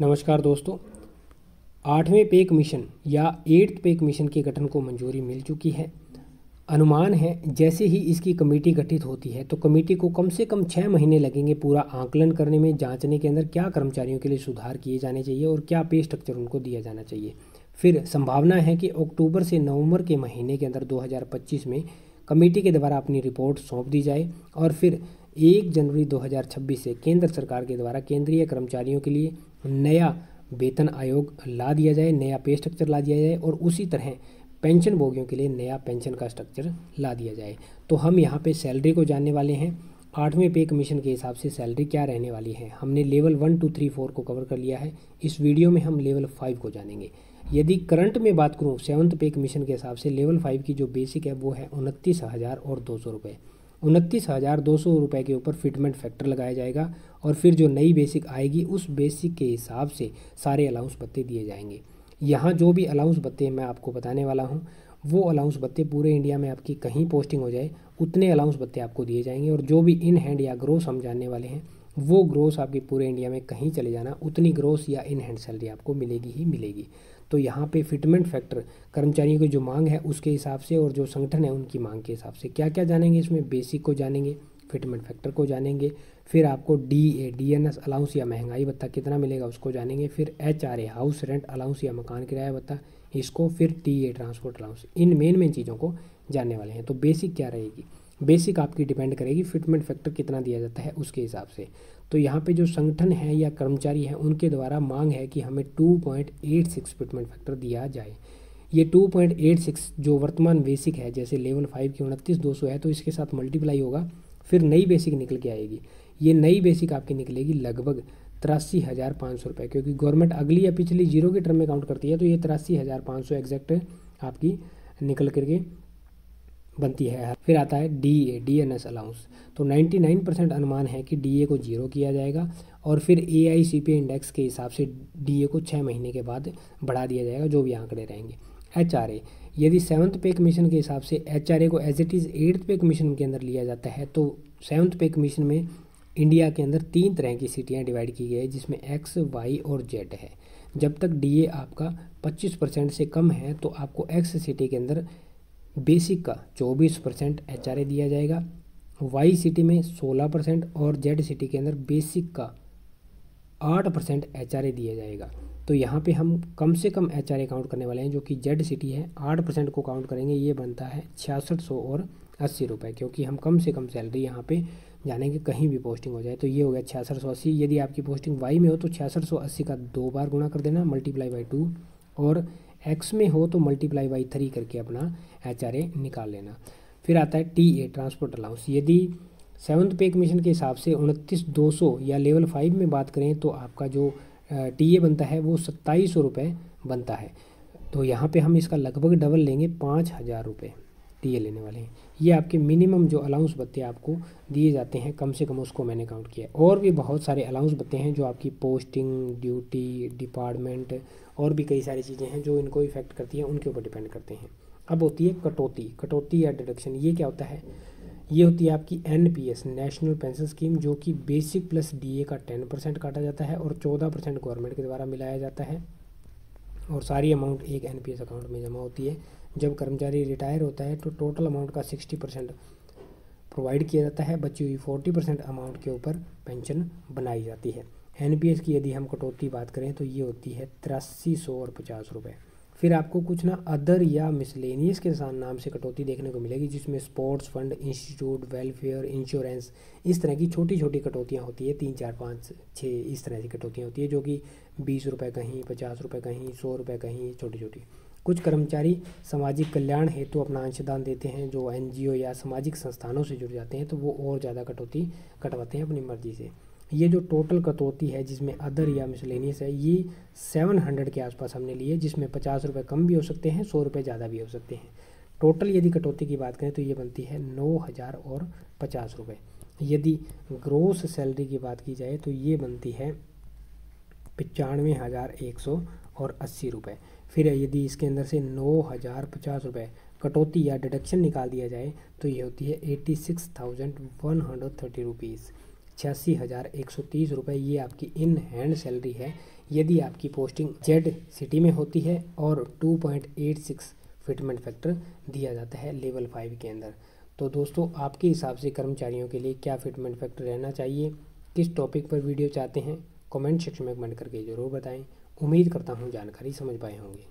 नमस्कार दोस्तों। 8वें पे कमीशन या 8th पे कमीशन के गठन को मंजूरी मिल चुकी है। अनुमान है जैसे ही इसकी कमेटी गठित होती है तो कमेटी को कम से कम 6 महीने लगेंगे पूरा आकलन करने में, जांचने के अंदर क्या कर्मचारियों के लिए सुधार किए जाने चाहिए और क्या पे स्ट्रक्चर उनको दिया जाना चाहिए। फिर संभावना है कि अक्टूबर से नवंबर के महीने के अंदर 2025 में कमेटी के द्वारा अपनी रिपोर्ट सौंप दी जाए और फिर 1 जनवरी 2026 से केंद्र सरकार के द्वारा केंद्रीय कर्मचारियों के लिए नया वेतन आयोग ला दिया जाए, नया पे स्ट्रक्चर ला दिया जाए और उसी तरह पेंशन भोगियों के लिए नया पेंशन का स्ट्रक्चर ला दिया जाए। तो हम यहाँ पे सैलरी को जानने वाले हैं। 8वें पे कमीशन के हिसाब से सैलरी क्या रहने वाली है। हमने लेवल 1, 2, 3, 4 को कवर कर लिया है। इस वीडियो में हम लेवल 5 को जानेंगे। यदि करंट में बात करूँ 7th पे कमीशन के हिसाब से लेवल 5 की जो बेसिक है वो है 29,200 रुपये। 29,200 रुपये के ऊपर फिटमेंट फैक्टर लगाया जाएगा और फिर जो नई बेसिक आएगी उस बेसिक के हिसाब से सारे अलाउंस भत्ते दिए जाएंगे। यहाँ जो भी अलाउंस भत्ते मैं आपको बताने वाला हूँ वो अलाउंस भत्ते पूरे इंडिया में आपकी कहीं पोस्टिंग हो जाए उतने अलाउंस भत्ते आपको दिए जाएंगे और जो भी इन हैंड या ग्रोस हम जानने वाले हैं वो ग्रोस आपकी पूरे इंडिया में कहीं चले जाना उतनी ग्रोस या इन हैंड सैलरी आपको मिलेगी ही मिलेगी। तो यहाँ पे फिटमेंट फैक्टर कर्मचारियों की जो मांग है उसके हिसाब से और जो संगठन है उनकी मांग के हिसाब से क्या क्या जानेंगे इसमें। बेसिक को जानेंगे, फिटमेंट फैक्टर को जानेंगे, फिर आपको DA/DNS अलाउंस या महंगाई भत्ता कितना मिलेगा उसको जानेंगे, फिर HRA हाउस रेंट अलाउंस या मकान किराया भत्ता इसको, फिर TA ट्रांसपोर्ट अलाउंस। इन मेन चीज़ों को जानने वाले हैं। तो बेसिक क्या रहेगी, बेसिक आपकी डिपेंड करेगी फिटमेंट फैक्टर कितना दिया जाता है उसके हिसाब से। तो यहाँ पे जो संगठन है या कर्मचारी हैं उनके द्वारा मांग है कि हमें 2.86 फिटमेंट फैक्टर दिया जाए। ये 2.86 जो वर्तमान बेसिक है, जैसे लेवल 5 की 29,200 है तो इसके साथ मल्टीप्लाई होगा, फिर नई बेसिक निकल के आएगी। ये नई बेसिक आपकी निकलेगी लगभग 83,500 रुपये, क्योंकि गवर्नमेंट अगली या पिछली जीरो के टर्म में काउंट करती है तो ये 83,500 एग्जैक्ट आपकी निकल करके बनती है। फिर आता है DA/DNS अलाउंस। तो 99% अनुमान है कि DA को 0 किया जाएगा और फिर AICPA इंडेक्स के हिसाब से DA को 6 महीने के बाद बढ़ा दिया जाएगा, जो भी आंकड़े रहेंगे। HRA, यदि 7th पे कमीशन के हिसाब से HRA को एज इट इज़ 8th पे कमीशन के अंदर लिया जाता है तो 7th पे कमीशन में इंडिया के अंदर 3 तरह की सिटियाँ डिवाइड की गई है जिसमें X, Y और Z है। जब तक DA आपका 25% से कम है तो आपको X सिटी के अंदर बेसिक का 24% HRA दिया जाएगा, Y सिटी में 16% और Z सिटी के अंदर बेसिक का 8% HRA दिया जाएगा। तो यहाँ पे हम कम से कम HRA काउंट करने वाले हैं जो कि Z सिटी है, 8% को काउंट करेंगे, ये बनता है 6600 और 80 रुपये, क्योंकि हम कम से कम सैलरी यहाँ पे जानेंगे कहीं भी पोस्टिंग हो जाए। तो ये हो गया 6680। यदि आपकी पोस्टिंग Y में हो तो 6680 का 2 बार गुणा कर देना, मल्टीप्लाई बाई 2, और X में हो तो मल्टीप्लाई बाई 3 करके अपना HRA निकाल लेना। फिर आता है TA ट्रांसपोर्ट अलाउंस। यदि 7th पे कमीशन के हिसाब से 29,200 या लेवल 5 में बात करें तो आपका जो TA बनता है वो 2700 रुपये बनता है। तो यहाँ पे हम इसका लगभग डबल लेंगे, 5,000 रुपये TA लेने वाले हैं। ये आपके मिनिमम जो अलाउंस भत्ते आपको दिए जाते हैं कम से कम उसको मैंने काउंट किया है। और भी बहुत सारे अलाउंस भत्ते हैं जो आपकी पोस्टिंग, ड्यूटी, डिपार्टमेंट और भी कई सारी चीज़ें हैं जो इनको इफेक्ट करती हैं, उनके ऊपर डिपेंड करते हैं। अब होती है कटौती या डिडक्शन। ये क्या होता है, ये होती है आपकी NPS नेशनल पेंशन स्कीम, जो कि बेसिक प्लस DA का 10% काटा जाता है और 14% गवर्नमेंट के द्वारा मिलाया जाता है और सारी अमाउंट एक NPS अकाउंट में जमा होती है। जब कर्मचारी रिटायर होता है तो टोटल अमाउंट का 60% प्रोवाइड किया जाता है, बची हुई 40% अमाउंट के ऊपर पेंशन बनाई जाती है। NPS की यदि हम कटौती बात करें तो ये होती है 8300 और 50 रुपये। फिर आपको कुछ ना अदर या मिसलेनियस के नाम से कटौती देखने को मिलेगी, जिसमें sports fund, institute, welfare, insurance, इस तरह की छोटी छोटी कटौतियाँ होती है। 3, 4, 5, 6 इस तरह की कटौतियाँ होती है जो कि 20 रुपये कहीं, 50 रुपये कहीं, 100 रुपये कहीं, छोटी छोटी। कुछ कर्मचारी सामाजिक कल्याण हेतु अपना अंशदान देते हैं, जो NGO या सामाजिक संस्थानों से जुड़ जाते हैं तो वो और ज़्यादा कटौती कटवाते हैं अपनी मर्जी से। ये जो टोटल कटौती है जिसमें अदर या मिसलेनियस है ये 700 के आसपास हमने लिए, जिसमें 50 रुपये कम भी हो सकते हैं, 100 रुपये ज़्यादा भी हो सकते हैं। टोटल यदि कटौती की बात करें तो ये बनती है 9,050 रुपये। यदि ग्रोस सैलरी की बात की जाए तो ये बनती है 95,180 रुपये। फिर यदि इसके अंदर से 9,050 रुपये कटौती या डिडक्शन निकाल दिया जाए तो ये होती है 86,130 रुपीज़। 86,130 रुपये ये आपकी इन हैंड सैलरी है यदि आपकी पोस्टिंग जेड सिटी में होती है और 2.86 फिटमेंट फैक्टर दिया जाता है लेवल 5 के अंदर। तो दोस्तों आपके हिसाब से कर्मचारियों के लिए क्या फिटमेंट फैक्टर रहना चाहिए, किस टॉपिक पर वीडियो चाहते हैं, कमेंट सेक्शन में कमेंट करके ज़रूर बताएं। उम्मीद करता हूँ जानकारी समझ पाए होंगे।